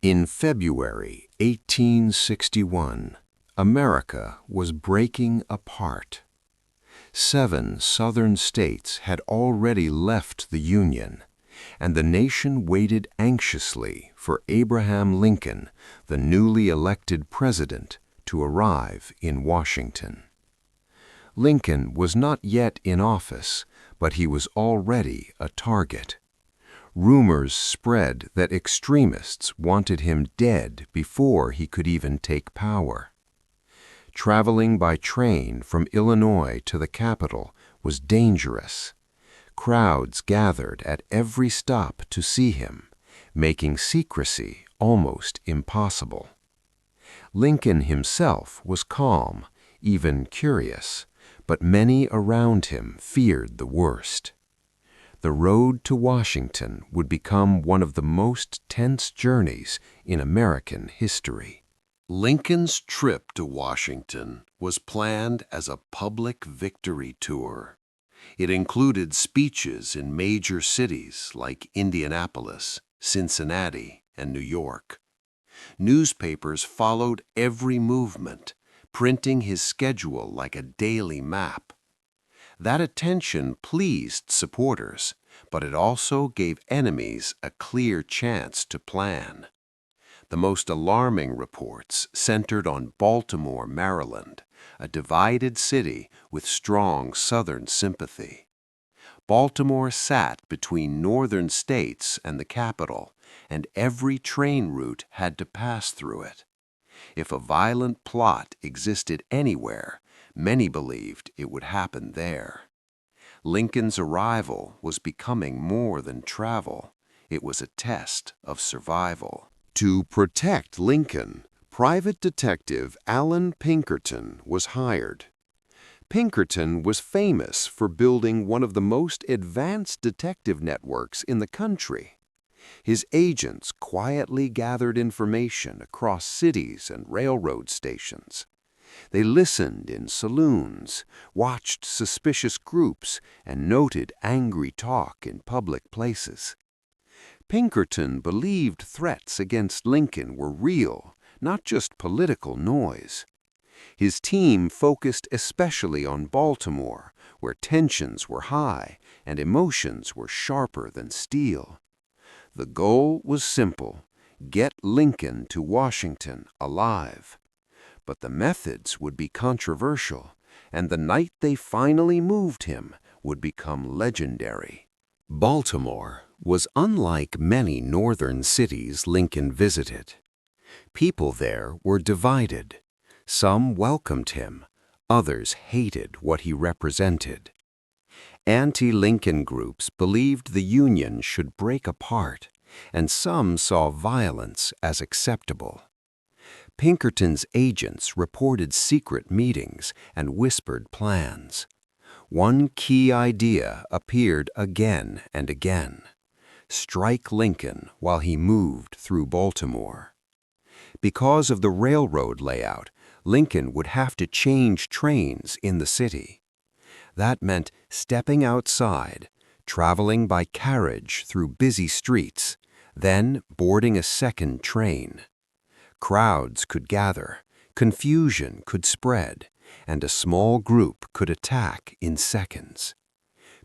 In February 1861, America was breaking apart. 7 southern states had already left the Union, and the nation waited anxiously for Abraham Lincoln, the newly elected president, to arrive in Washington. Lincoln was not yet in office, but he was already a target. Rumors spread that extremists wanted him dead before he could even take power. Traveling by train from Illinois to the capital was dangerous. Crowds gathered at every stop to see him, making secrecy almost impossible. Lincoln himself was calm, even curious, but many around him feared the worst. The road to Washington would become one of the most tense journeys in American history. Lincoln's trip to Washington was planned as a public victory tour. It included speeches in major cities like Indianapolis, Cincinnati, and New York. Newspapers followed every movement, printing his schedule like a daily map. That attention pleased supporters, but it also gave enemies a clear chance to plan. The most alarming reports centered on Baltimore, Maryland, a divided city with strong Southern sympathy. Baltimore sat between northern states and the capital, and every train route had to pass through it. If a violent plot existed anywhere, many believed it would happen there. Lincoln's arrival was becoming more than travel. It was a test of survival. To protect Lincoln, private detective Allan Pinkerton was hired. Pinkerton was famous for building one of the most advanced detective networks in the country. His agents quietly gathered information across cities and railroad stations. They listened in saloons, watched suspicious groups, and noted angry talk in public places. Pinkerton believed threats against Lincoln were real, not just political noise. His team focused especially on Baltimore, where tensions were high and emotions were sharper than steel. The goal was simple: get Lincoln to Washington alive. But the methods would be controversial, and the night they finally moved him would become legendary. Baltimore was unlike many northern cities Lincoln visited. People there were divided. Some welcomed him, others hated what he represented. Anti-Lincoln groups believed the Union should break apart, and some saw violence as acceptable. Pinkerton's agents reported secret meetings and whispered plans. One key idea appeared again and again: strike Lincoln while he moved through Baltimore. Because of the railroad layout, Lincoln would have to change trains in the city. That meant stepping outside, traveling by carriage through busy streets, then boarding a second train. Crowds could gather, confusion could spread, and a small group could attack in seconds.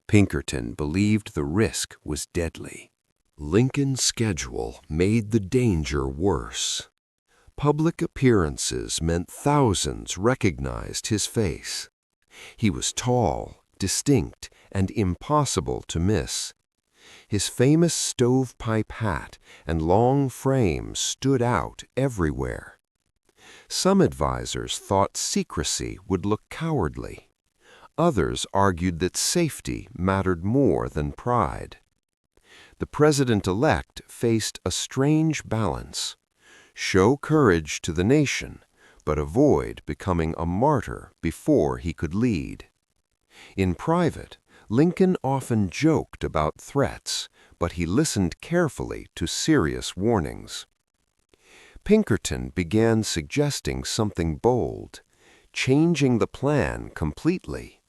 Pinkerton believed the risk was deadly. Lincoln's schedule made the danger worse. Public appearances meant thousands recognized his face. He was tall, distinct, and impossible to miss. His famous stovepipe hat and long frame stood out everywhere. Some advisors thought secrecy would look cowardly. Others argued that safety mattered more than pride. The president-elect faced a strange balance: show courage to the nation, but avoid becoming a martyr before he could lead. In private, Lincoln often joked about threats, but he listened carefully to serious warnings. Pinkerton began suggesting something bold, changing the plan completely.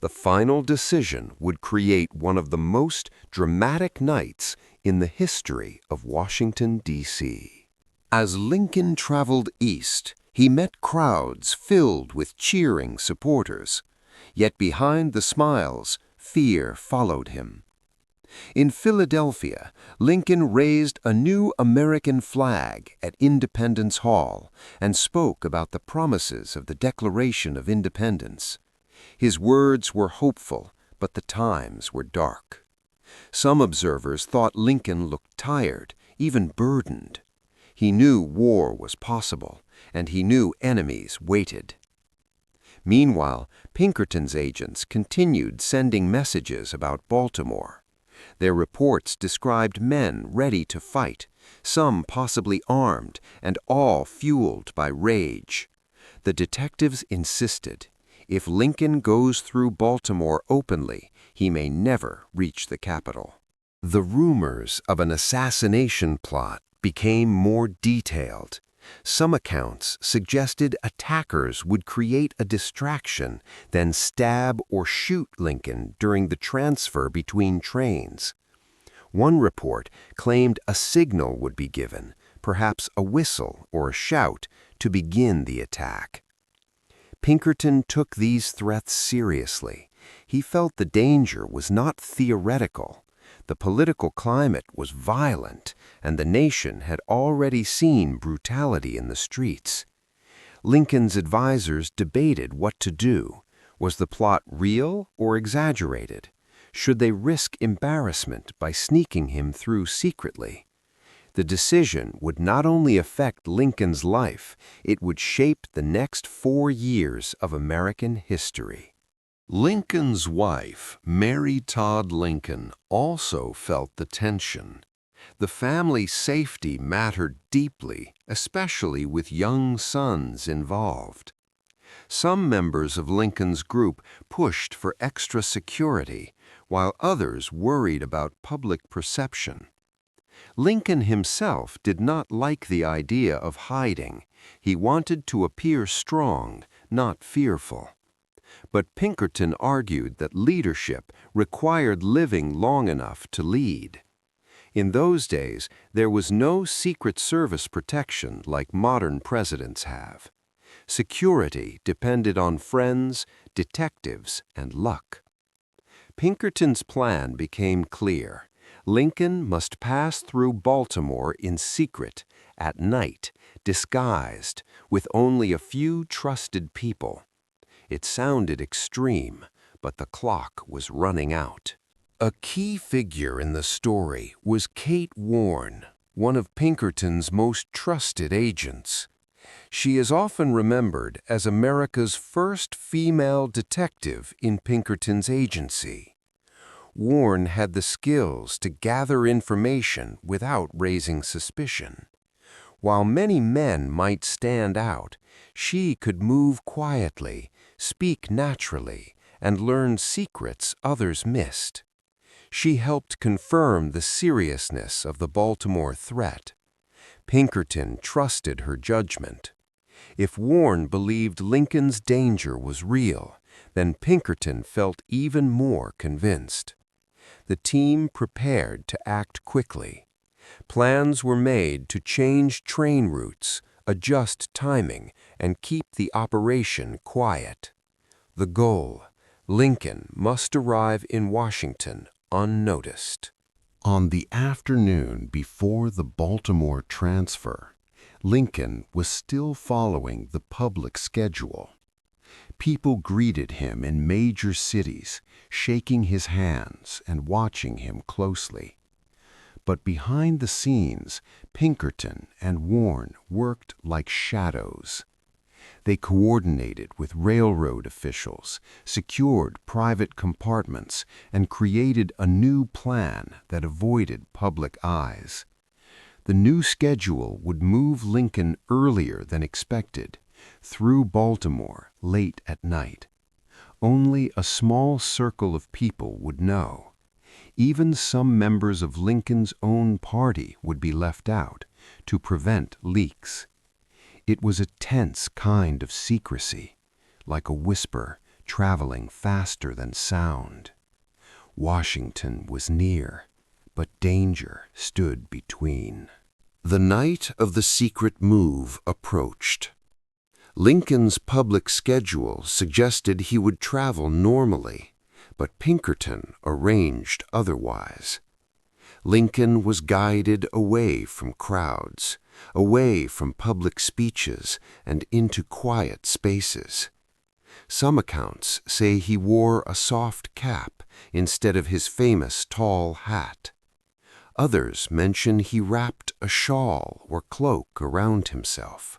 The final decision would create one of the most dramatic nights in the history of Washington, D.C. As Lincoln traveled east, he met crowds filled with cheering supporters. Yet behind the smiles, fear followed him. In Philadelphia, Lincoln raised a new American flag at Independence Hall and spoke about the promises of the Declaration of Independence. His words were hopeful, but the times were dark. Some observers thought Lincoln looked tired, even burdened. He knew war was possible, and he knew enemies waited. Meanwhile, Pinkerton's agents continued sending messages about Baltimore. Their reports described men ready to fight, some possibly armed, and all fueled by rage. The detectives insisted, if Lincoln goes through Baltimore openly, he may never reach the capital. The rumors of an assassination plot became more detailed. Some accounts suggested attackers would create a distraction, then stab or shoot Lincoln during the transfer between trains. One report claimed a signal would be given, perhaps a whistle or a shout, to begin the attack. Pinkerton took these threats seriously. He felt the danger was not theoretical. The political climate was violent, and the nation had already seen brutality in the streets. Lincoln's advisors debated what to do. Was the plot real or exaggerated? Should they risk embarrassment by sneaking him through secretly? The decision would not only affect Lincoln's life, it would shape the next 4 years of American history. Lincoln's wife, Mary Todd Lincoln, also felt the tension. The family's safety mattered deeply, especially with young sons involved. Some members of Lincoln's group pushed for extra security, while others worried about public perception. Lincoln himself did not like the idea of hiding. He wanted to appear strong, not fearful. But Pinkerton argued that leadership required living long enough to lead. In those days, there was no Secret Service protection like modern presidents have. Security depended on friends, detectives, and luck. Pinkerton's plan became clear. Lincoln must pass through Baltimore in secret, at night, disguised, with only a few trusted people. It sounded extreme, but the clock was running out. A key figure in the story was Kate Warne, one of Pinkerton's most trusted agents. She is often remembered as America's first female detective in Pinkerton's agency. Warne had the skills to gather information without raising suspicion. While many men might stand out, she could move quietly, speak naturally, and learn secrets others missed. She helped confirm the seriousness of the Baltimore threat. Pinkerton trusted her judgment. If Warne believed Lincoln's danger was real, then Pinkerton felt even more convinced. The team prepared to act quickly. Plans were made to change train routes, adjust timing, and keep the operation quiet. The goal: Lincoln must arrive in Washington unnoticed. On the afternoon before the Baltimore transfer, Lincoln was still following the public schedule. People greeted him in major cities, shaking his hands and watching him closely. But behind the scenes, Pinkerton and Warne worked like shadows. They coordinated with railroad officials, secured private compartments, and created a new plan that avoided public eyes. The new schedule would move Lincoln earlier than expected, through Baltimore late at night. Only a small circle of people would know. Even some members of Lincoln's own party would be left out to prevent leaks. It was a tense kind of secrecy, like a whisper traveling faster than sound. Washington was near, but danger stood between. The night of the secret move approached. Lincoln's public schedule suggested he would travel normally, but Pinkerton arranged otherwise. Lincoln was guided away from crowds, away from public speeches, and into quiet spaces. Some accounts say he wore a soft cap instead of his famous tall hat. Others mention he wrapped a shawl or cloak around himself.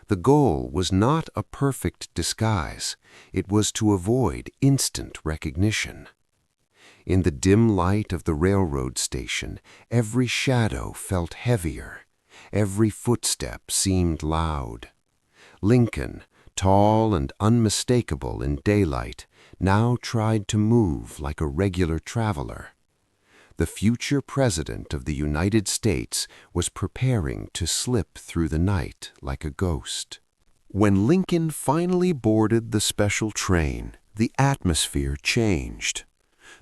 The goal was not a perfect disguise. It was to avoid instant recognition. In the dim light of the railroad station, every shadow felt heavier. Every footstep seemed loud. Lincoln, tall and unmistakable in daylight, now tried to move like a regular traveler. The future president of the United States was preparing to slip through the night like a ghost. When Lincoln finally boarded the special train, the atmosphere changed.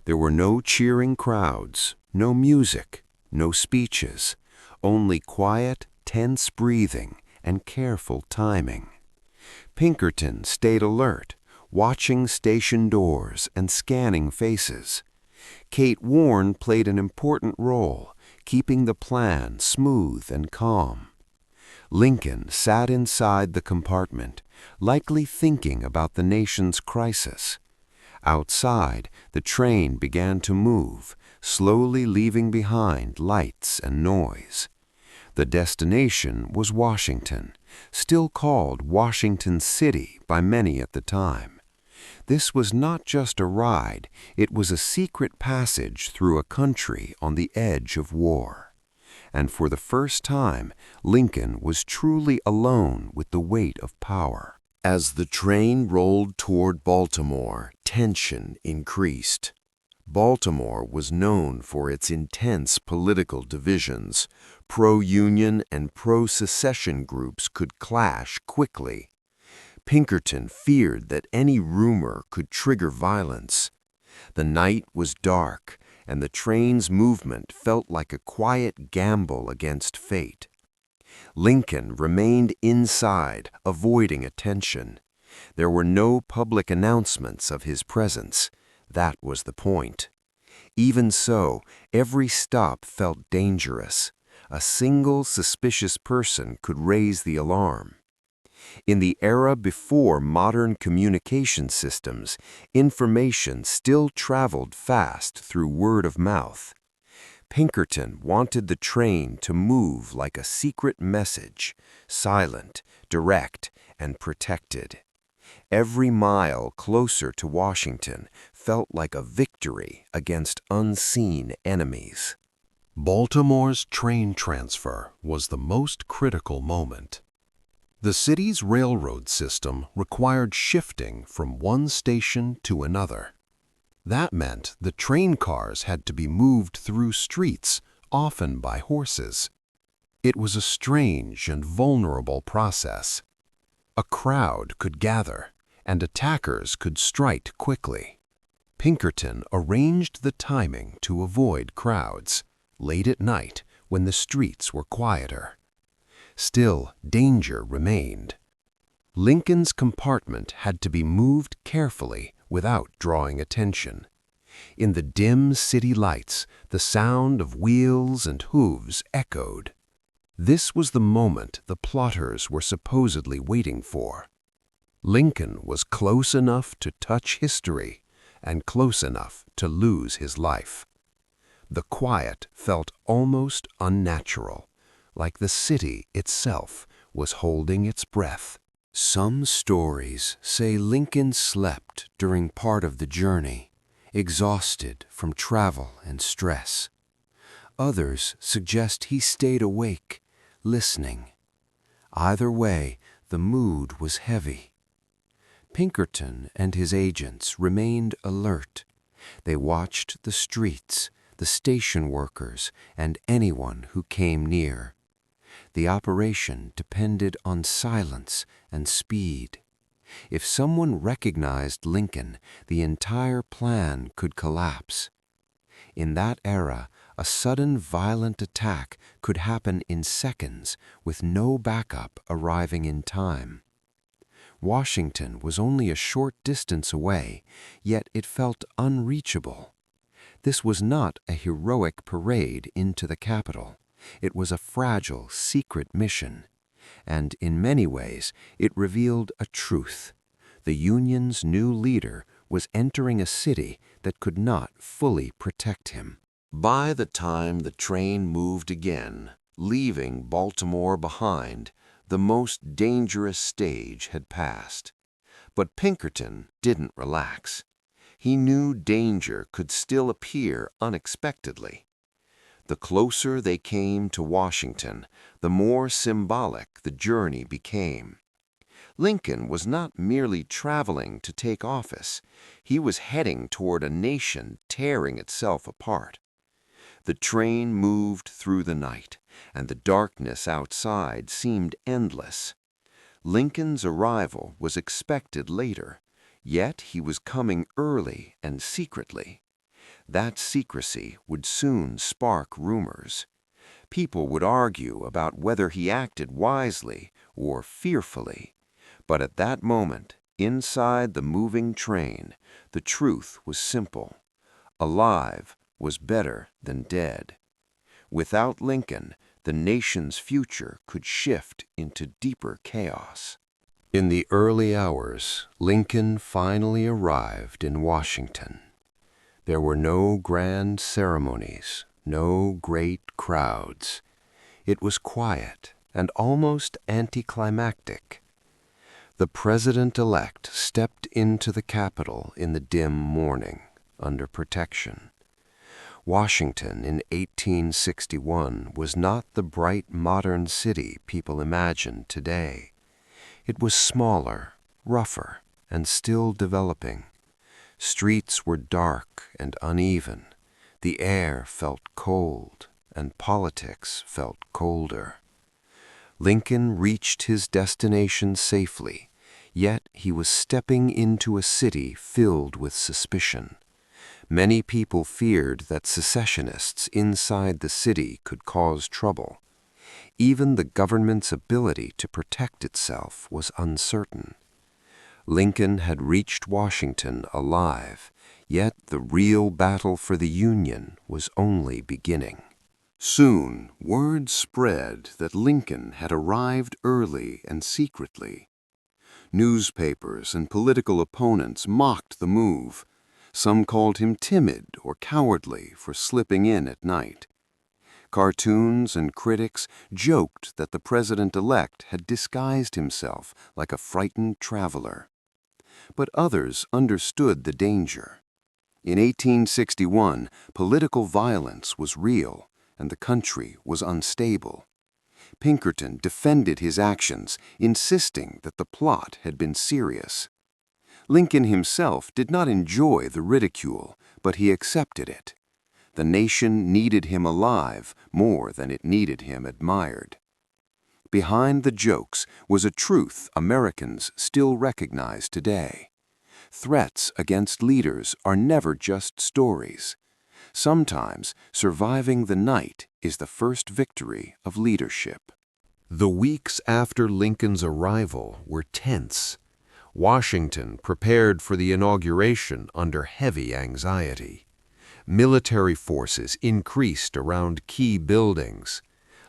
There were no cheering crowds, no music, no speeches, only quiet, tense breathing and careful timing. Pinkerton stayed alert, watching station doors and scanning faces. Kate Warne played an important role, keeping the plan smooth and calm. Lincoln sat inside the compartment, likely thinking about the nation's crisis. Outside, the train began to move, slowly leaving behind lights and noise. The destination was Washington, still called Washington City by many at the time. This was not just a ride, it was a secret passage through a country on the edge of war. And for the first time, Lincoln was truly alone with the weight of power. As the train rolled toward Baltimore, tension increased. Baltimore was known for its intense political divisions. Pro-Union and pro-secession groups could clash quickly. Pinkerton feared that any rumor could trigger violence. The night was dark, and the train's movement felt like a quiet gamble against fate. Lincoln remained inside, avoiding attention. There were no public announcements of his presence. That was the point. Even so, every stop felt dangerous. A single suspicious person could raise the alarm. In the era before modern communication systems, information still traveled fast through word of mouth. Pinkerton wanted the train to move like a secret message, silent, direct, and protected. Every mile closer to Washington felt like a victory against unseen enemies. Baltimore's train transfer was the most critical moment. The city's railroad system required shifting from one station to another. That meant the train cars had to be moved through streets, often by horses. It was a strange and vulnerable process. A crowd could gather, and attackers could strike quickly. Pinkerton arranged the timing to avoid crowds, late at night when the streets were quieter. Still, danger remained. Lincoln's compartment had to be moved carefully without drawing attention. In the dim city lights, the sound of wheels and hooves echoed. This was the moment the plotters were supposedly waiting for. Lincoln was close enough to touch history and close enough to lose his life. The quiet felt almost unnatural, like the city itself was holding its breath. Some stories say Lincoln slept during part of the journey, exhausted from travel and stress. Others suggest he stayed awake, listening. Either way, the mood was heavy. Pinkerton and his agents remained alert. They watched the streets, the station workers, and anyone who came near. The operation depended on silence and speed. If someone recognized Lincoln, the entire plan could collapse. In that era, A sudden violent attack could happen in seconds with no backup arriving in time. Washington was only a short distance away, yet it felt unreachable. This was not a heroic parade into the Capitol. It was a fragile, secret mission. And in many ways, it revealed a truth. The Union's new leader was entering a city that could not fully protect him. By the time the train moved again, leaving Baltimore behind, the most dangerous stage had passed. But Pinkerton didn't relax. He knew danger could still appear unexpectedly. The closer they came to Washington, the more symbolic the journey became. Lincoln was not merely traveling to take office. He was heading toward a nation tearing itself apart. The train moved through the night, and the darkness outside seemed endless. Lincoln's arrival was expected later, yet he was coming early and secretly. That secrecy would soon spark rumors. People would argue about whether he acted wisely or fearfully. But at that moment, inside the moving train, the truth was simple. Alive was better than dead. Without Lincoln, the nation's future could shift into deeper chaos. In the early hours, Lincoln finally arrived in Washington. There were no grand ceremonies, no great crowds. It was quiet and almost anticlimactic. The president-elect stepped into the Capitol in the dim morning, under protection. Washington in 1861 was not the bright modern city people imagine today. It was smaller, rougher, and still developing. Streets were dark and uneven. The air felt cold, and politics felt colder. Lincoln reached his destination safely, yet he was stepping into a city filled with suspicion. Many people feared that secessionists inside the city could cause trouble. Even the government's ability to protect itself was uncertain. Lincoln had reached Washington alive, yet the real battle for the Union was only beginning. Soon, word spread that Lincoln had arrived early and secretly. Newspapers and political opponents mocked the move. Some called him timid or cowardly for slipping in at night. Cartoons and critics joked that the president-elect had disguised himself like a frightened traveler. But others understood the danger. In 1861, political violence was real, and the country was unstable. Pinkerton defended his actions, insisting that the plot had been serious. Lincoln himself did not enjoy the ridicule, but he accepted it. The nation needed him alive more than it needed him admired. Behind the jokes was a truth Americans still recognize today. Threats against leaders are never just stories. Sometimes surviving the night is the first victory of leadership. The weeks after Lincoln's arrival were tense. Washington prepared for the inauguration under heavy anxiety. Military forces increased around key buildings.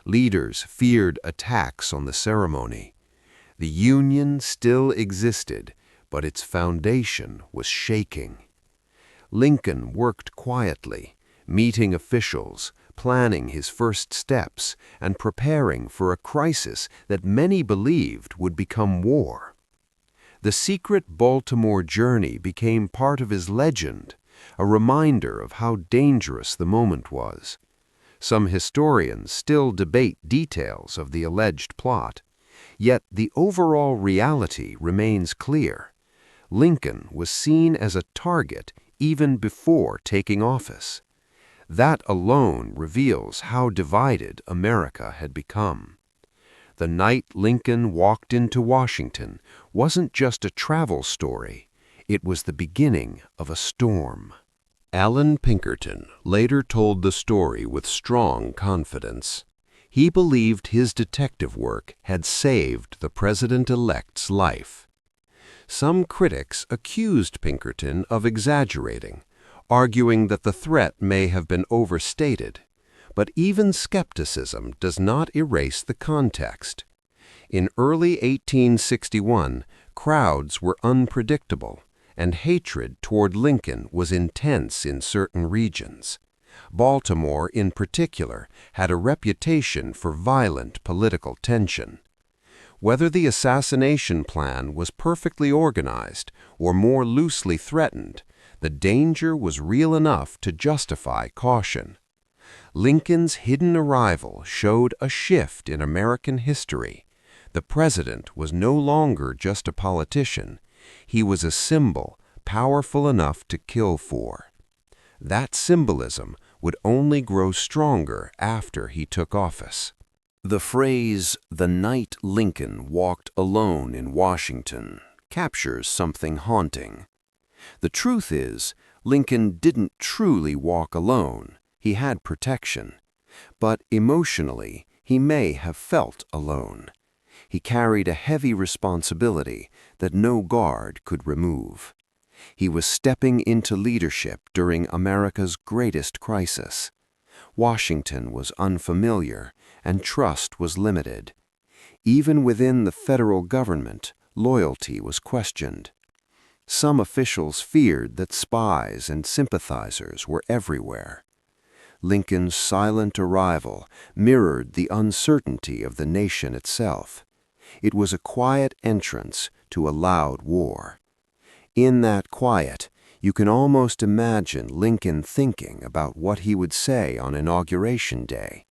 Leaders feared attacks on the ceremony. The Union still existed, but its foundation was shaking. Lincoln worked quietly, meeting officials, planning his first steps, and preparing for a crisis that many believed would become war. The secret Baltimore journey became part of his legend, a reminder of how dangerous the moment was. Some historians still debate details of the alleged plot, yet the overall reality remains clear. Lincoln was seen as a target even before taking office. That alone reveals how divided America had become. The night Lincoln walked into Washington wasn't just a travel story, it was the beginning of a storm. Allan Pinkerton later told the story with strong confidence. He believed his detective work had saved the president-elect's life. Some critics accused Pinkerton of exaggerating, arguing that the threat may have been overstated. But even skepticism does not erase the context. In early 1861, crowds were unpredictable, and hatred toward Lincoln was intense in certain regions. Baltimore, in particular, had a reputation for violent political tension. Whether the assassination plan was perfectly organized or more loosely threatened, the danger was real enough to justify caution. Lincoln's hidden arrival showed a shift in American history. The president was no longer just a politician. He was a symbol powerful enough to kill for. That symbolism would only grow stronger after he took office. The phrase, "the night Lincoln walked alone in Washington," captures something haunting. The truth is, Lincoln didn't truly walk alone. He had protection. But emotionally, he may have felt alone. He carried a heavy responsibility that no guard could remove. He was stepping into leadership during America's greatest crisis. Washington was unfamiliar, and trust was limited. Even within the federal government, loyalty was questioned. Some officials feared that spies and sympathizers were everywhere. Lincoln's silent arrival mirrored the uncertainty of the nation itself. It was a quiet entrance to a loud war. In that quiet, you can almost imagine Lincoln thinking about what he would say on Inauguration Day,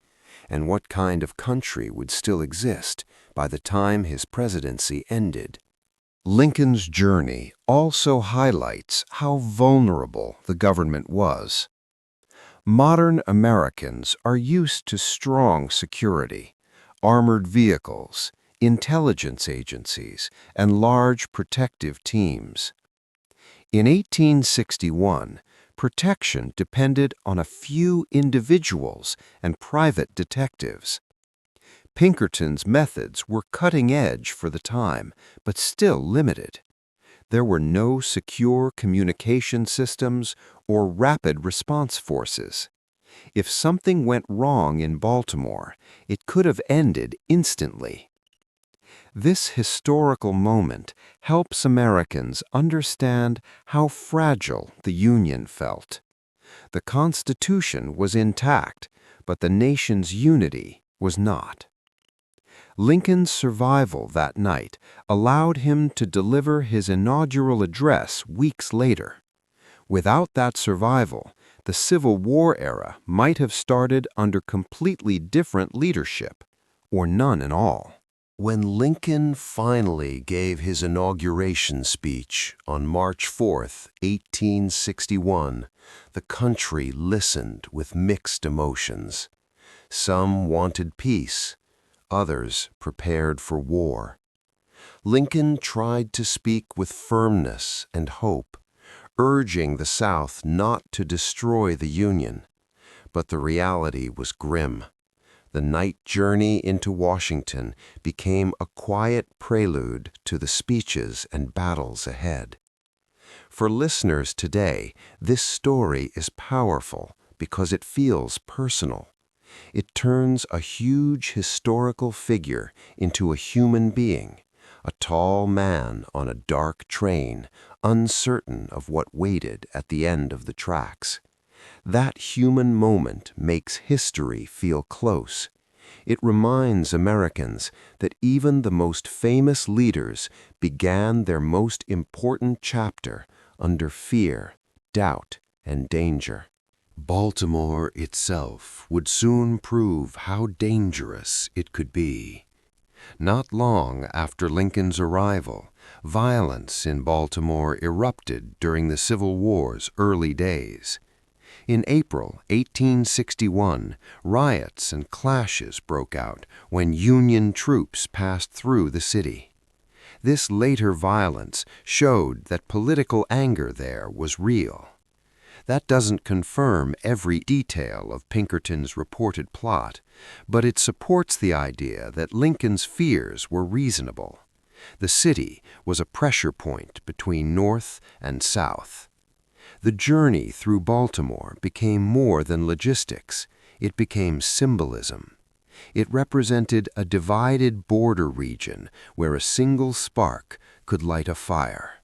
and what kind of country would still exist by the time his presidency ended. Lincoln's journey also highlights how vulnerable the government was. Modern Americans are used to strong security, armored vehicles, intelligence agencies, and large protective teams. In 1861, protection depended on a few individuals and private detectives. Pinkerton's methods were cutting edge for the time, but still limited. There were no secure communication systems or rapid response forces. If something went wrong in Baltimore, it could have ended instantly. This historical moment helps Americans understand how fragile the Union felt. The Constitution was intact, but the nation's unity was not. Lincoln's survival that night allowed him to deliver his inaugural address weeks later. Without that survival, the Civil War era might have started under completely different leadership, or none at all. When Lincoln finally gave his inauguration speech on March 4, 1861, the country listened with mixed emotions. Some wanted peace, others prepared for war. Lincoln tried to speak with firmness and hope, urging the South not to destroy the Union. But the reality was grim. The night journey into Washington became a quiet prelude to the speeches and battles ahead. For listeners today, this story is powerful because it feels personal. It turns a huge historical figure into a human being, a tall man on a dark train, uncertain of what waited at the end of the tracks. That human moment makes history feel close. It reminds Americans that even the most famous leaders began their most important chapter under fear, doubt, and danger. Baltimore itself would soon prove how dangerous it could be. Not long after Lincoln's arrival, violence in Baltimore erupted during the Civil War's early days. In April 1861, riots and clashes broke out when Union troops passed through the city. This later violence showed that political anger there was real. That doesn't confirm every detail of Pinkerton's reported plot, but it supports the idea that Lincoln's fears were reasonable. The city was a pressure point between North and South. The journey through Baltimore became more than logistics. It became symbolism. It represented a divided border region where a single spark could light a fire.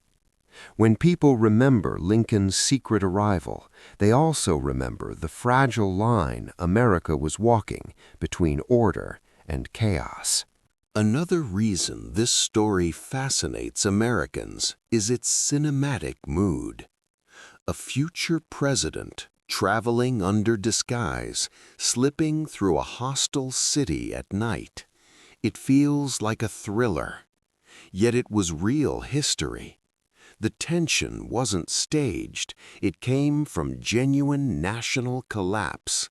When people remember Lincoln's secret arrival, they also remember the fragile line America was walking between order and chaos. Another reason this story fascinates Americans is its cinematic mood. A future president traveling under disguise, slipping through a hostile city at night. It feels like a thriller. Yet it was real history. The tension wasn't staged. It came from genuine national collapse.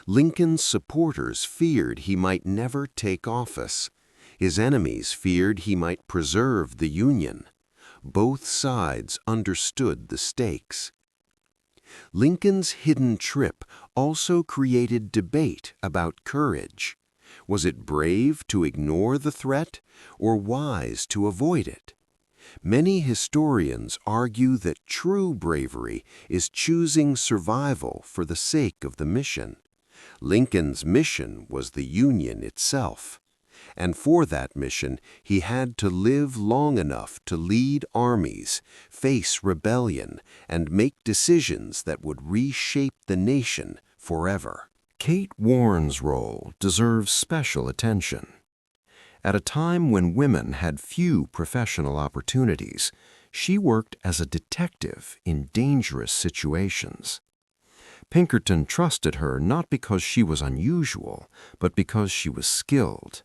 Lincoln's supporters feared he might never take office. His enemies feared he might preserve the Union. Both sides understood the stakes. Lincoln's hidden trip also created debate about courage. Was it brave to ignore the threat, or wise to avoid it? Many historians argue that true bravery is choosing survival for the sake of the mission. Lincoln's mission was the Union itself. And for that mission, he had to live long enough to lead armies, face rebellion, and make decisions that would reshape the nation forever. Kate Warne's role deserves special attention. At a time when women had few professional opportunities, she worked as a detective in dangerous situations. Pinkerton trusted her not because she was unusual, but because she was skilled.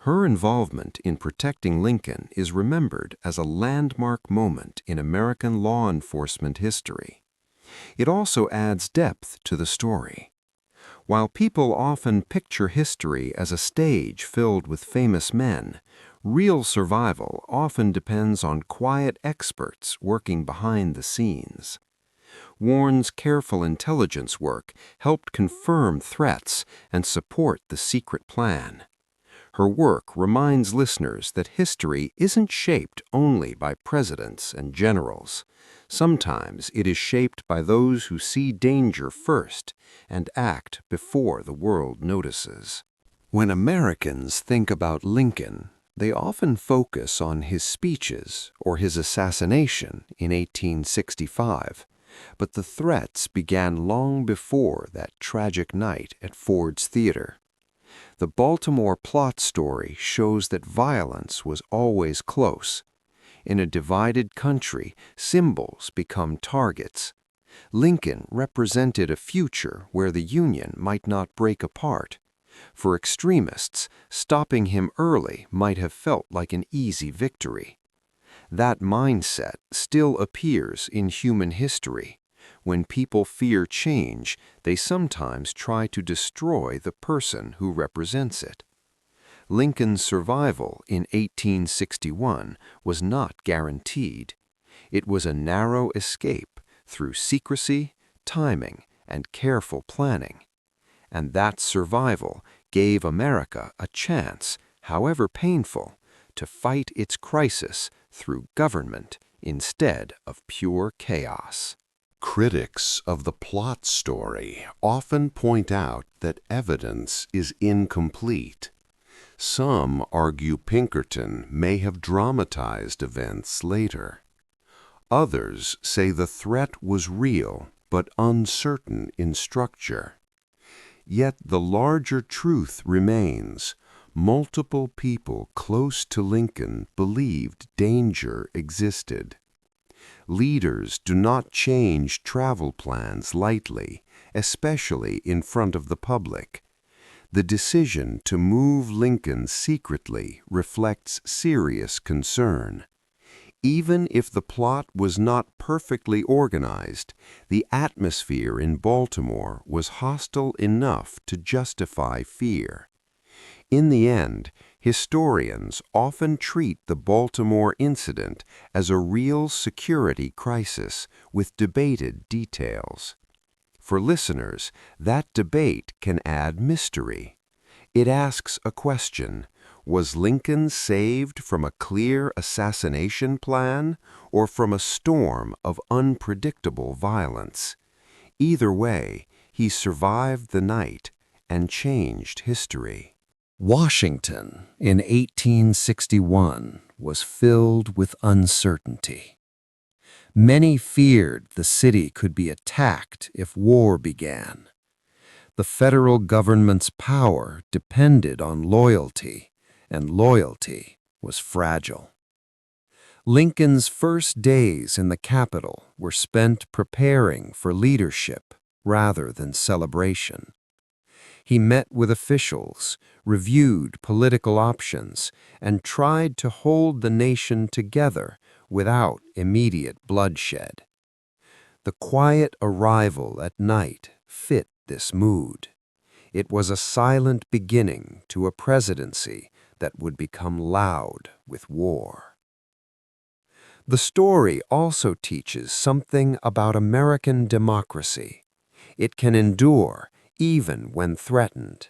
Her involvement in protecting Lincoln is remembered as a landmark moment in American law enforcement history. It also adds depth to the story. While people often picture history as a stage filled with famous men, real survival often depends on quiet experts working behind the scenes. Warne's careful intelligence work helped confirm threats and support the secret plan. Her work reminds listeners that history isn't shaped only by presidents and generals. Sometimes it is shaped by those who see danger first and act before the world notices. When Americans think about Lincoln, they often focus on his speeches or his assassination in 1865. But the threats began long before that tragic night at Ford's Theater. The Baltimore plot story shows that violence was always close. In a divided country, symbols become targets. Lincoln represented a future where the Union might not break apart. For extremists, stopping him early might have felt like an easy victory. That mindset still appears in human history. When people fear change, they sometimes try to destroy the person who represents it. Lincoln's survival in 1861 was not guaranteed. It was a narrow escape through secrecy, timing, and careful planning. And that survival gave America a chance, however painful, to fight its crisis through government instead of pure chaos. Critics of the plot story often point out that evidence is incomplete. Some argue Pinkerton may have dramatized events later. Others say the threat was real but uncertain in structure. Yet the larger truth remains. Multiple people close to Lincoln believed danger existed. Leaders do not change travel plans lightly, especially in front of the public. The decision to move Lincoln secretly reflects serious concern. Even if the plot was not perfectly organized, the atmosphere in Baltimore was hostile enough to justify fear. In the end, Historians often treat the Baltimore incident as a real security crisis with debated details. For listeners, that debate can add mystery. It asks a question: was Lincoln saved from a clear assassination plan or from a storm of unpredictable violence? Either way, he survived the night and changed history. Washington in 1861 was filled with uncertainty. Many feared the city could be attacked if war began. The federal government's power depended on loyalty, and loyalty was fragile. Lincoln's first days in the capital were spent preparing for leadership rather than celebration. He met with officials, reviewed political options, and tried to hold the nation together without immediate bloodshed. The quiet arrival at night fit this mood. It was a silent beginning to a presidency that would become loud with war. The story also teaches something about American democracy. It can endure even when threatened.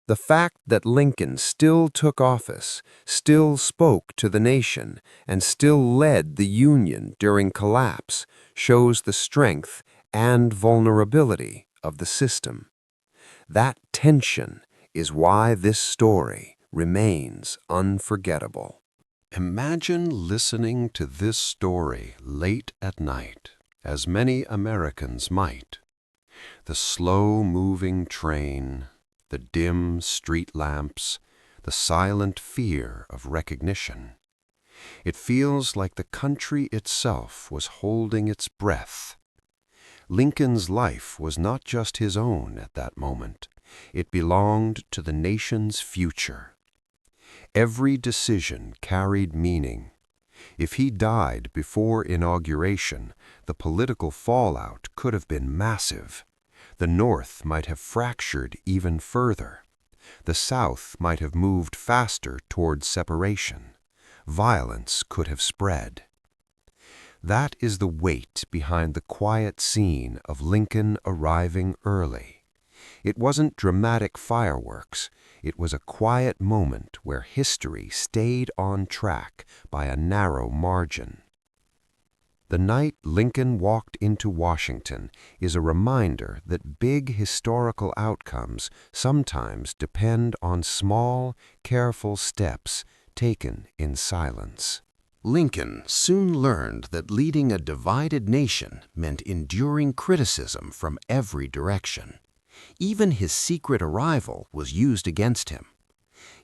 The fact that Lincoln still took office, still spoke to the nation, and still led the Union during collapse shows the strength and vulnerability of the system. That tension is why this story remains unforgettable. Imagine listening to this story late at night, as many Americans might. The slow-moving train, the dim street lamps, the silent fear of recognition. It feels like the country itself was holding its breath. Lincoln's life was not just his own at that moment. It belonged to the nation's future. Every decision carried meaning. If he died before inauguration, the political fallout could have been massive. The North might have fractured even further. The South might have moved faster toward separation. Violence could have spread. That is the weight behind the quiet scene of Lincoln arriving early. It wasn't dramatic fireworks. It was a quiet moment where history stayed on track by a narrow margin. The night Lincoln walked into Washington is a reminder that big historical outcomes sometimes depend on small, careful steps taken in silence. Lincoln soon learned that leading a divided nation meant enduring criticism from every direction. Even his secret arrival was used against him.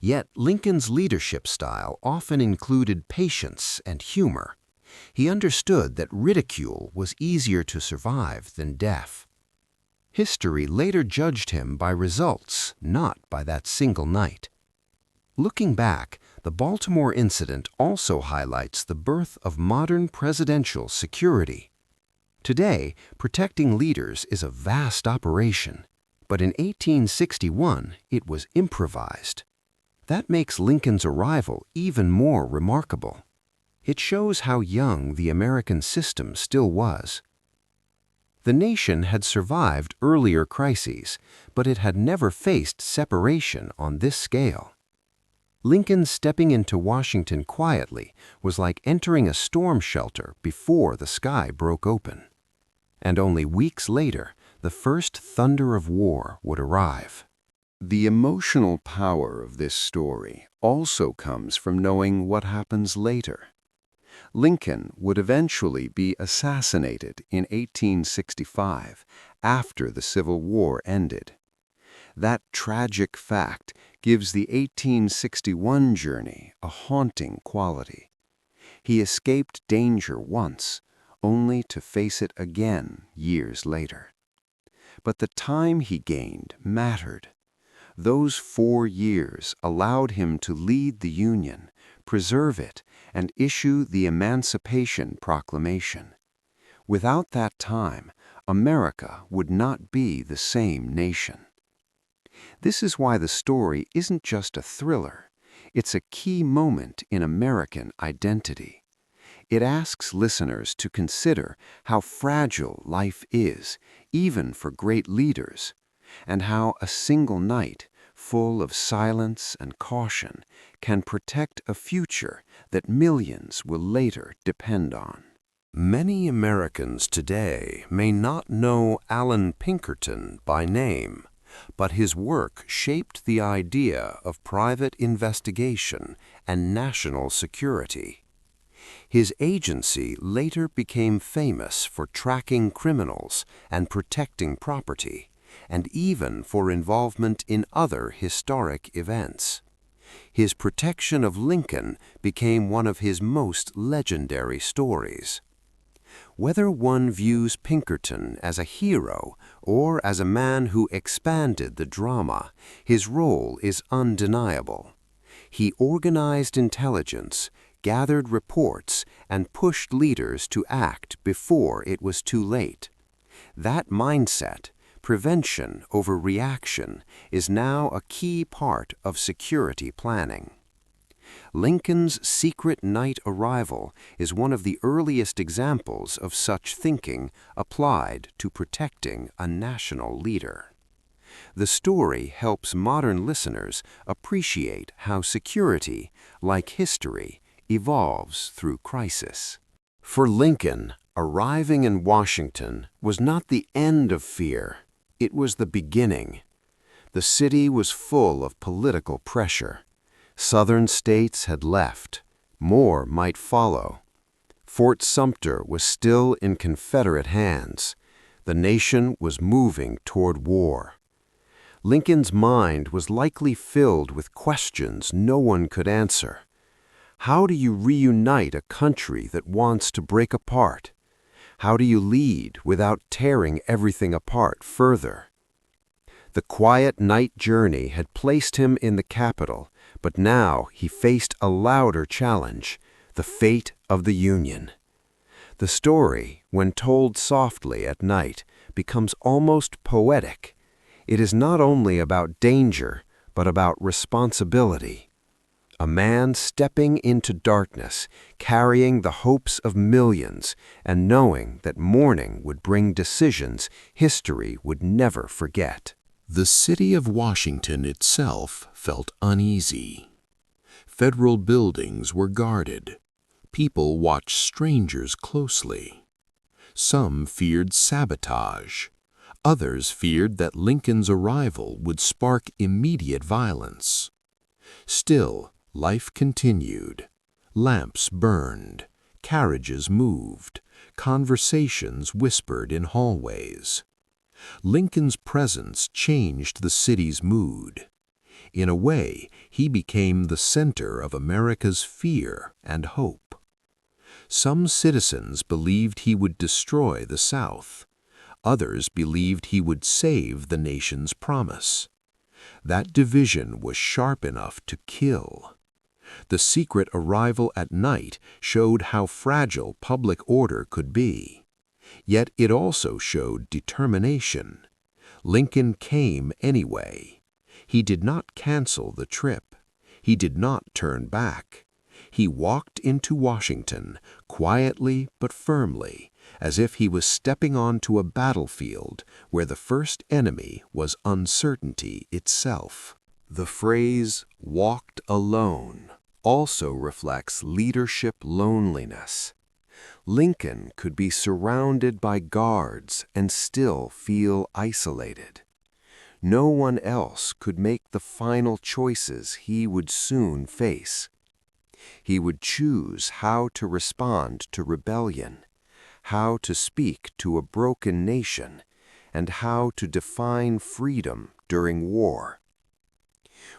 Yet Lincoln's leadership style often included patience and humor. He understood that ridicule was easier to survive than death. History later judged him by results, not by that single night. Looking back, the Baltimore incident also highlights the birth of modern presidential security. Today, protecting leaders is a vast operation, but in 1861 it was improvised. That makes Lincoln's arrival even more remarkable. It shows how young the American system still was. The nation had survived earlier crises, but it had never faced separation on this scale. Lincoln stepping into Washington quietly was like entering a storm shelter before the sky broke open. And only weeks later, the first thunder of war would arrive. The emotional power of this story also comes from knowing what happens later. Lincoln would eventually be assassinated in 1865, after the Civil War ended. That tragic fact gives the 1861 journey a haunting quality. He escaped danger once, only to face it again years later. But the time he gained mattered. Those 4 years allowed him to lead the Union, preserve it, and issue the Emancipation Proclamation. Without that time, America would not be the same nation. This is why the story isn't just a thriller. It's a key moment in American identity. It asks listeners to consider how fragile life is, even for great leaders, and how a single night, full of silence and caution, can protect a future that millions will later depend on. Many Americans today may not know Allan Pinkerton by name, but his work shaped the idea of private investigation and national security. His agency later became famous for tracking criminals and protecting property, and even for involvement in other historic events. His protection of Lincoln became one of his most legendary stories. Whether one views Pinkerton as a hero or as a man who expanded the drama, his role is undeniable. He organized intelligence, gathered reports, and pushed leaders to act before it was too late. That mindset, prevention over reaction, is now a key part of security planning. Lincoln's secret night arrival is one of the earliest examples of such thinking applied to protecting a national leader. The story helps modern listeners appreciate how security, like history, evolves through crisis. For Lincoln, arriving in Washington was not the end of fear, it was the beginning. The city was full of political pressure. Southern states had left. More might follow. Fort Sumter was still in Confederate hands. The nation was moving toward war. Lincoln's mind was likely filled with questions no one could answer. How do you reunite a country that wants to break apart? How do you lead without tearing everything apart further? The quiet night journey had placed him in the capital, but now he faced a louder challenge, the fate of the Union. The story, when told softly at night, becomes almost poetic. It is not only about danger, but about responsibility. A man stepping into darkness, carrying the hopes of millions, and knowing that morning would bring decisions history would never forget. The city of Washington itself felt uneasy. Federal buildings were guarded. People watched strangers closely. Some feared sabotage. Others feared that Lincoln's arrival would spark immediate violence. Still, life continued. Lamps burned. Carriages moved. Conversations whispered in hallways. Lincoln's presence changed the city's mood. In a way, he became the center of America's fear and hope. Some citizens believed he would destroy the South. Others believed he would save the nation's promise. That division was sharp enough to kill. The secret arrival at night showed how fragile public order could be. Yet it also showed determination. Lincoln came anyway. He did not cancel the trip. He did not turn back. He walked into Washington, quietly but firmly, as if he was stepping onto a battlefield where the first enemy was uncertainty itself. The phrase, "walked alone," also reflects leadership loneliness. Lincoln could be surrounded by guards and still feel isolated. No one else could make the final choices he would soon face. He would choose how to respond to rebellion, how to speak to a broken nation, and how to define freedom during war.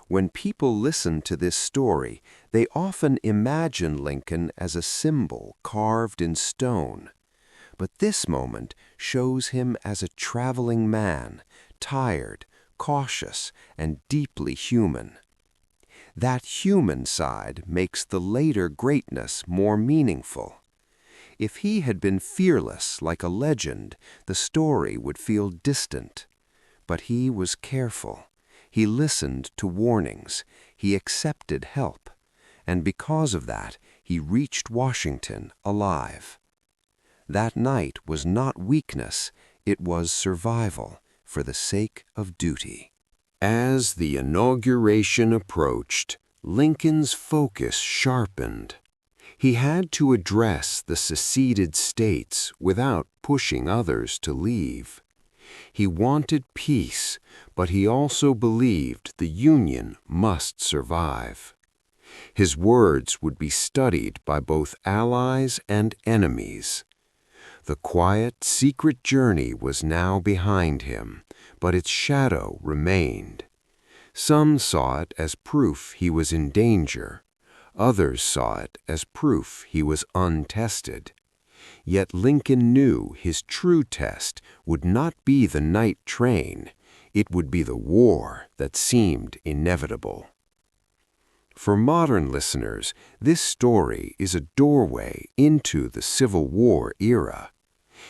When people listen to this story, they often imagine Lincoln as a symbol carved in stone. But this moment shows him as a traveling man, tired, cautious, and deeply human. That human side makes the later greatness more meaningful. If he had been fearless like a legend, the story would feel distant. But he was careful. He listened to warnings, he accepted help, and because of that, he reached Washington alive. That night was not weakness, it was survival for the sake of duty. As the inauguration approached, Lincoln's focus sharpened. He had to address the seceded states without pushing others to leave. He wanted peace, but he also believed the Union must survive. His words would be studied by both allies and enemies. The quiet, secret journey was now behind him, but its shadow remained. Some saw it as proof he was in danger. Others saw it as proof he was untested. Yet Lincoln knew his true test would not be the night train. It would be the war that seemed inevitable. For modern listeners, this story is a doorway into the Civil War era.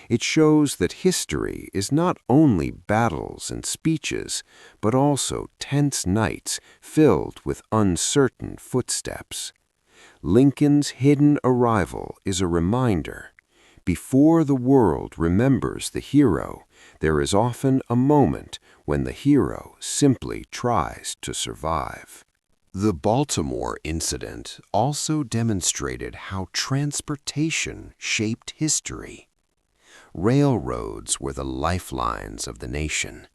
It shows that history is not only battles and speeches, but also tense nights filled with uncertain footsteps. Lincoln's hidden arrival is a reminder. Before the world remembers the hero, there is often a moment when the hero simply tries to survive. The Baltimore incident also demonstrated how transportation shaped history. Railroads were the lifelines of the nation.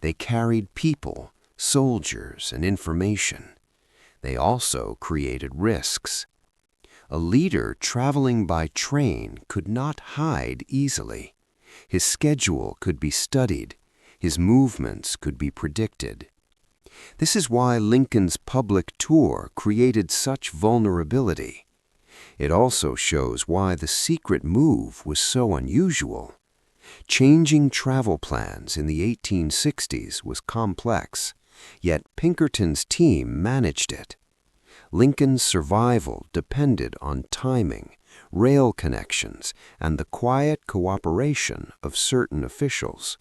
They carried people, soldiers, and information. They also created risks. A leader traveling by train could not hide easily. His schedule could be studied. His movements could be predicted. This is why Lincoln's public tour created such vulnerability. It also shows why the secret move was so unusual. Changing travel plans in the 1860s was complex, yet Pinkerton's team managed it. Lincoln's survival depended on timing, rail connections, and the quiet cooperation of certain officials.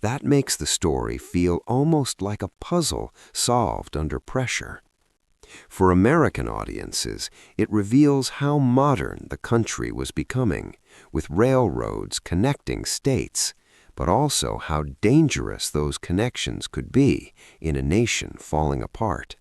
That makes the story feel almost like a puzzle solved under pressure. For American audiences, it reveals how modern the country was becoming, with railroads connecting states, but also how dangerous those connections could be in a nation falling apart.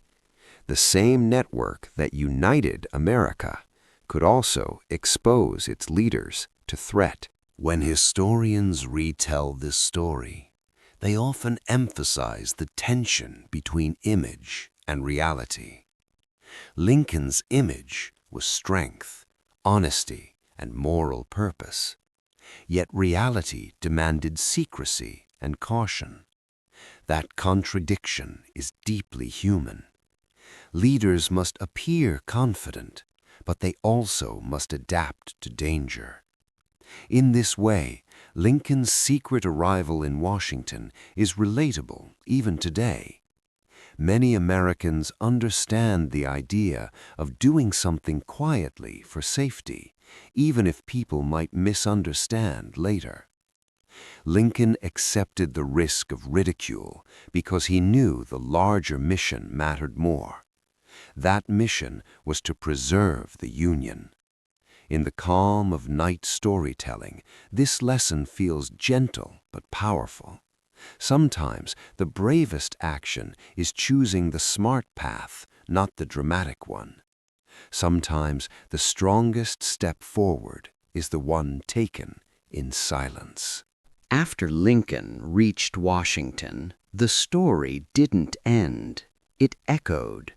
The same network that united America could also expose its leaders to threat. When historians retell this story, they often emphasize the tension between image and reality. Lincoln's image was strength, honesty, and moral purpose. Yet reality demanded secrecy and caution. That contradiction is deeply human. Leaders must appear confident, but they also must adapt to danger. In this way, Lincoln's secret arrival in Washington is relatable even today. Many Americans understand the idea of doing something quietly for safety, even if people might misunderstand later. Lincoln accepted the risk of ridicule because he knew the larger mission mattered more. That mission was to preserve the Union. In the calm of night storytelling, this lesson feels gentle but powerful. Sometimes the bravest action is choosing the smart path, not the dramatic one. Sometimes the strongest step forward is the one taken in silence. After Lincoln reached Washington, the story didn't end. It echoed.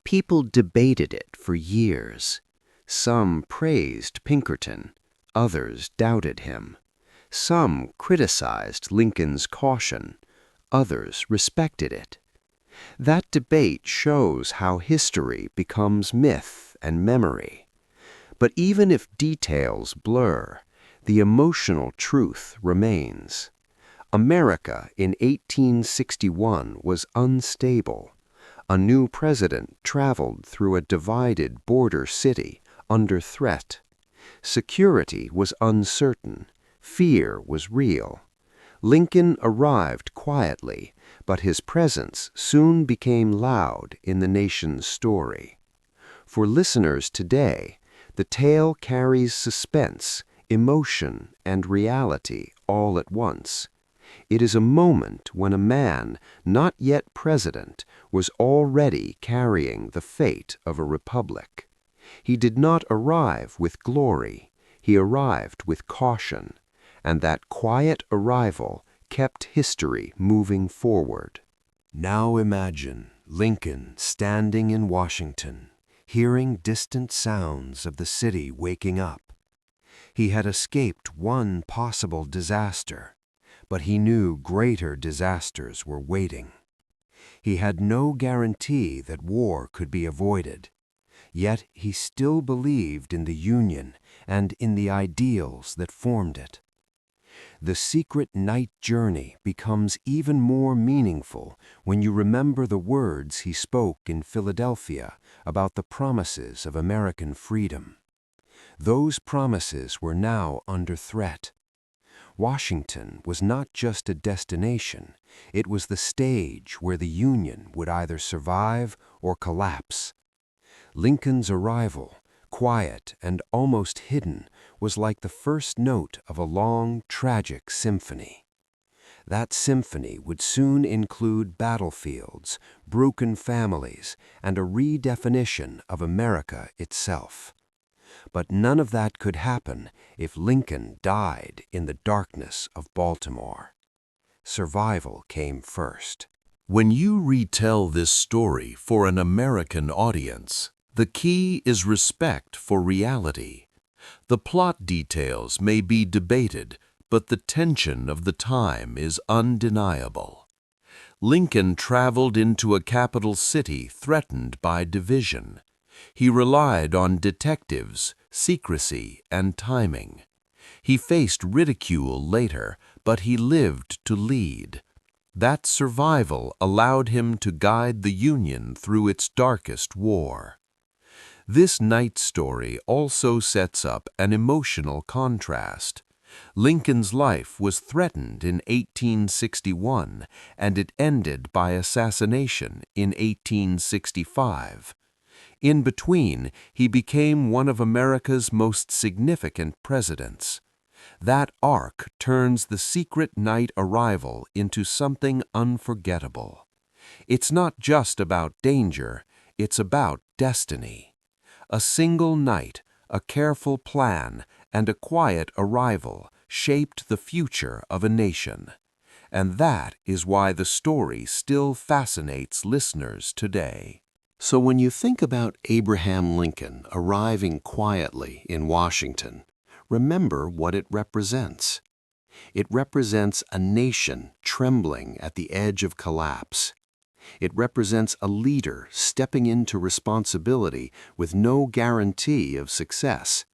People debated it for years. Some praised Pinkerton, others doubted him. Some criticized Lincoln's caution, others respected it. That debate shows how history becomes myth and memory. But even if details blur, the emotional truth remains. America in 1861 was unstable. A new president traveled through a divided border city under threat. Security was uncertain. Fear was real. Lincoln arrived quietly, but his presence soon became loud in the nation's story. For listeners today, the tale carries suspense, emotion, and reality all at once. It is a moment when a man, not yet president, was already carrying the fate of a republic. He did not arrive with glory, he arrived with caution, and that quiet arrival kept history moving forward. Now imagine Lincoln standing in Washington, hearing distant sounds of the city waking up. He had escaped one possible disaster, but he knew greater disasters were waiting. He had no guarantee that war could be avoided, yet he still believed in the Union and in the ideals that formed it. The secret night journey becomes even more meaningful when you remember the words he spoke in Philadelphia about the promises of American freedom. Those promises were now under threat. Washington was not just a destination, it was the stage where the Union would either survive or collapse. Lincoln's arrival, quiet and almost hidden, was like the first note of a long, tragic symphony. That symphony would soon include battlefields, broken families, and a redefinition of America itself. But none of that could happen if Lincoln died in the darkness of Baltimore. Survival came first. When you retell this story for an American audience, the key is respect for reality. The plot details may be debated, but the tension of the time is undeniable. Lincoln traveled into a capital city threatened by division. He relied on detectives, secrecy, and timing. He faced ridicule later, but he lived to lead. That survival allowed him to guide the Union through its darkest war. This night story also sets up an emotional contrast. Lincoln's life was threatened in 1861, and it ended by assassination in 1865. In between, he became one of America's most significant presidents. That arc turns the secret night arrival into something unforgettable. It's not just about danger, it's about destiny. A single night, a careful plan, and a quiet arrival shaped the future of a nation. And that is why the story still fascinates listeners today. So when you think about Abraham Lincoln arriving quietly in Washington, remember what it represents. It represents a nation trembling at the edge of collapse. It represents a leader stepping into responsibility with no guarantee of success.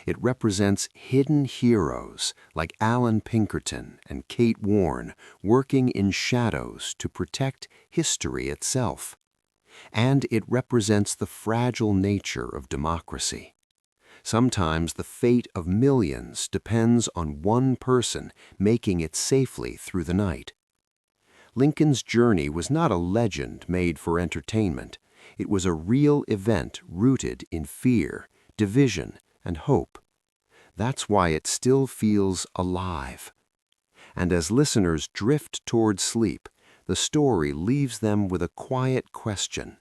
It represents hidden heroes like Allan Pinkerton and Kate Warne working in shadows to protect history itself. And it represents the fragile nature of democracy. Sometimes the fate of millions depends on one person making it safely through the night. Lincoln's journey was not a legend made for entertainment. It was a real event rooted in fear, division, and hope. That's why it still feels alive. And as listeners drift toward sleep, the story leaves them with a quiet question.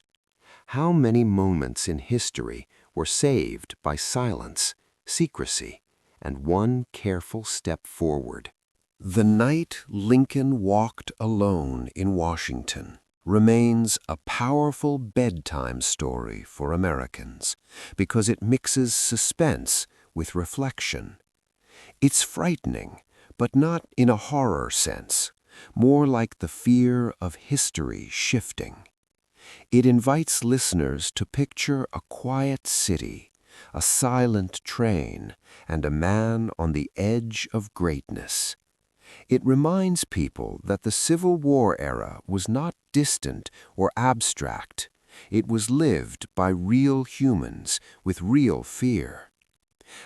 How many moments in history were saved by silence, secrecy, and one careful step forward? The night Lincoln walked alone in Washington remains a powerful bedtime story for Americans because it mixes suspense with reflection. It's frightening, but not in a horror sense, more like the fear of history shifting. It invites listeners to picture a quiet city, a silent train, and a man on the edge of greatness. It reminds people that the Civil War era was not distant or abstract. It was lived by real humans with real fear.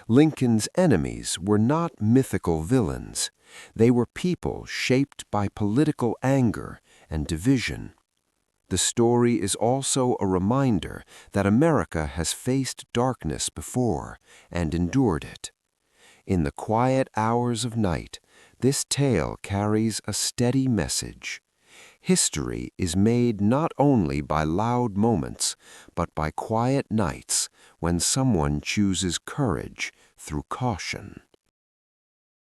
Lincoln's enemies were not mythical villains. They were people shaped by political anger and division. The story is also a reminder that America has faced darkness before and endured it. In the quiet hours of night, this tale carries a steady message. History is made not only by loud moments, but by quiet nights when someone chooses courage through caution.